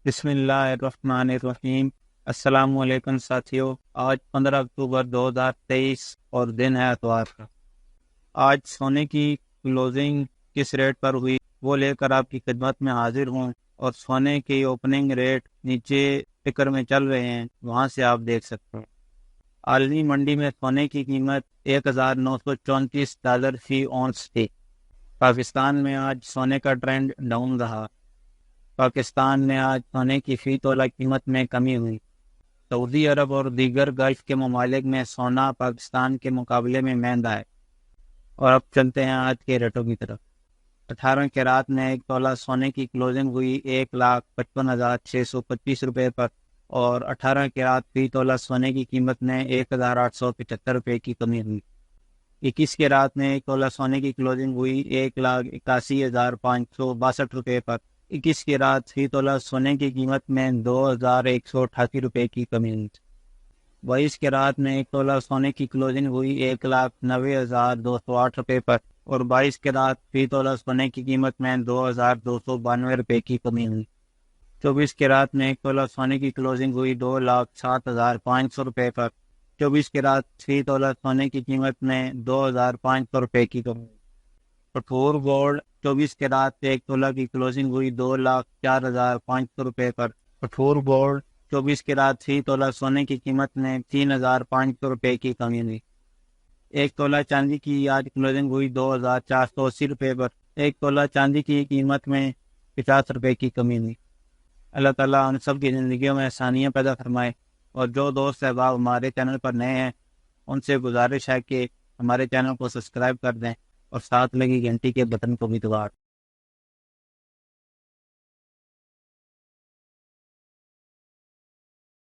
بسم اللہ الرحمن الرحیم۔ السلام علیکم ساتھیو، آج 15 اکتوبر 2023 اور دن ہے اتوار کا۔ آج سونے کی کلوزنگ کس ریٹ پر ہوئی وہ لے کر آپ کی خدمت میں حاضر ہوں، اور سونے کی اوپننگ ریٹ نیچے فکر میں چل رہے ہیں، وہاں سے آپ دیکھ سکتے ہیں۔ عالمی منڈی میں سونے کی قیمت $1934 فی اونس تھی۔ پاکستان میں آج سونے کا ٹرینڈ ڈاؤن رہا۔ پاکستان میں آج سونے کی فی تولہ قیمت میں کمی ہوئی۔ سعودی عرب اور دیگر گلف کے ممالک میں سونا پاکستان کے مقابلے میں مہنگا ہے۔ اور اب چلتے ہیں آج کے ریٹوں کی طرف۔ 18 کیرات میں ایک تولہ سونے کی کلوزنگ ہوئی 1,55,625 روپے پر، اور 18 کیرات فی تولہ سونے کی قیمت میں 1,875 روپے کی کمی ہوئی۔ 21 کیرات میں ایک تولہ سونے کی کلوزنگ ہوئی 1,81,562 روپے پر۔ 21 کیرات فی تولہ سونے کی قیمت میں 2,188 روپے کی کمی ہوئی۔ 22 کیرات میں ایک تولہ سونے کی کلوزنگ ہوئی 1,90,208 روپے پر، اور 22 کیرات فی تولہ سونے کی قیمت میں 2,292 روپے کی کمی ہوئی۔ 24 کیرات میں ایک تولہ سونے کی کلوزنگ ہوئی 2,07,500 روپے پر۔ 24 کیرات فی تولہ سونے کی قیمت میں 2,500 روپے کی کمی ہوئی۔ کٹھور گولڈ 24 کیرات ایک تولہ کی کلوزنگ ہوئی 2,04,500 روپے پر۔ کٹھور گولڈ 24 کیرات فی تولہ سونے کی قیمت میں 3,500 روپے کی کمی ہوئی۔ ایک تولہ چاندی کی آج کلوزنگ ہوئی 2,480 روپے پر۔ ایک تولہ چاندی کی قیمت میں 50 روپے کی کمی ہوئی۔ اللہ تعالیٰ ہم سب کی زندگیوں میں آسانیاں پیدا فرمائے، اور جو دوست احباب ہمارے چینل پر نئے ہیں ان سے گزارش ہے کہ ہمارے چینل کو سبسکرائب کر دیں، اور ساتھ لگی گھنٹی کے بٹن کو بھی دبا دیں۔